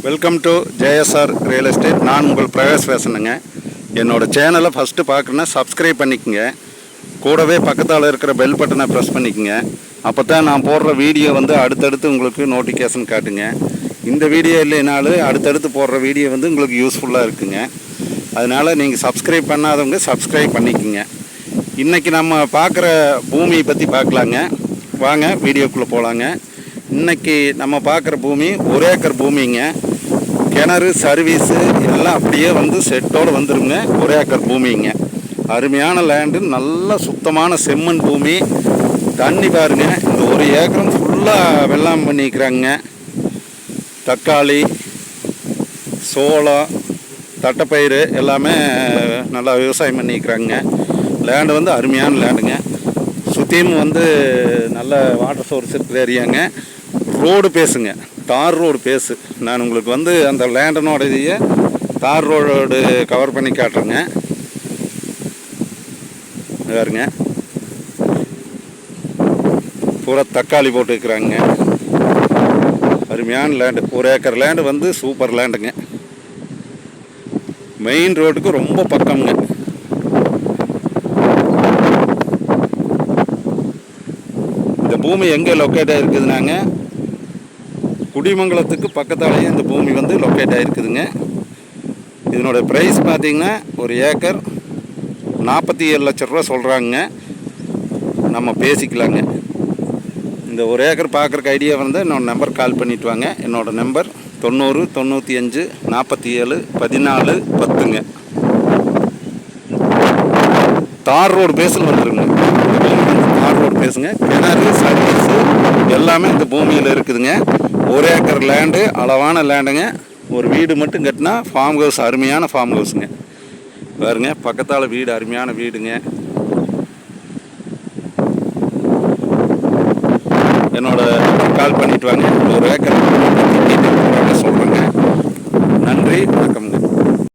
Welcome to JSR real estate. நான் உங்கள் பிரகாஷ் பேசுனேங்க. என்னோடய சேனலை ஃபஸ்ட்டு பார்க்குறேன்னா சப்ஸ்கிரைப் பண்ணிக்கோங்க. கூடவே பக்கத்தால் இருக்கிற பெல் பட்டனை ப்ரெஸ் பண்ணிக்கோங்க. அப்போ தான் நான் போடுற வீடியோ அடுத்தடுத்து உங்களுக்கு நோட்டிஃபிகேஷன் காட்டுங்க. இந்த வீடியோ இல்லைனாலும் அடுத்தடுத்து போடுற வீடியோ உங்களுக்கு யூஸ்ஃபுல்லாக இருக்குங்க. அதனால் நீங்கள் சப்ஸ்கிரைப் பண்ணாதவங்க சப்ஸ்கிரைப் பண்ணிக்கோங்க. இன்றைக்கி நம்ம பார்க்குற பூமியை பற்றி பார்க்கலாங்க. வாங்க வீடியோக்குள்ளே போகலாங்க. இன்றைக்கி நம்ம பார்க்குற பூமி 1 ஏக்கர் பூமிங்க. கிணறு சர்வீஸு எல்லாம் அப்படியே செட்டோடு வந்துருங்க. 1 ஏக்கர் பூமிங்க. அருமையான லேண்டு, நல்ல சுத்தமான செம்மண் பூமி. தண்ணி பாருங்க, இந்த 1 ஏக்கரும் ஃபுல்லாக வெள்ளாமை பண்ணிக்கிறாங்க. தக்காளி, சோளம், தட்டைப்பயிறு எல்லாமே நல்லா விவசாயம் பண்ணிக்கிறாங்க. லேண்டு அருமையான லேண்டுங்க. சுற்றியும் நல்ல வாட்டர் சோர்ஸ் இருக்கிற ஏரியாங்க. ரோடு பேசுங்க, தார் ரோடு பேசு. நான் உங்களுக்கு அந்த லேண்டனோடைய தார் ரோடு கவர் பண்ணி காட்டுறேங்க. பாருங்க, பூரா தக்காளி போட்டு இருக்கிறாங்க. அருமையான லேண்டு, 1 ஏக்கர் லேண்டு சூப்பர் லேண்டுங்க. மெயின் ரோட்டுக்கு ரொம்ப பக்கம்ங்க. இந்த பூமி எங்கே லொக்கேட் ஆகிருக்குதுனாங்க, குடிமங்கலத்துக்கு பக்கத்தாலேயே இந்த பூமி லொக்கேட் ஆகிருக்குதுங்க. இதனோட ப்ரைஸ் பார்த்திங்கன்னா 1 ஏக்கர் 47 லட்ச ரூபா சொல்கிறாங்க. நம்ம பேசிக்கலாங்க. இந்த 1 ஏக்கர் பார்க்குறக்கு ஐடியா என்னோட நம்பர் கால் பண்ணிவிட்டு வாங்க. என்னோடய நம்பர் 90 95 47 14 10ங்க. தார் ரோடு பேஸில் வந்துடுங்க. தார் ரோடு பேசுங்க. கிணறு சர்வீஸு எல்லாமே இந்த பூமியில் இருக்குதுங்க. 1 ஏக்கர் லேண்டு, அளவான லேண்டுங்க. ஒரு வீடு மட்டும் கட்டினா ஃபார்ம் ஹவுஸ், அருமையான ஃபார்ம் ஹவுஸுங்க. பாருங்க, பக்கத்தால் வீடு, அருமையான வீடுங்க. என்னோட கால் பண்ணிட்டு வாங்க. 1 ஏக்கர் சொல்கிறேங்க. நன்றி, வணக்கம்ங்க.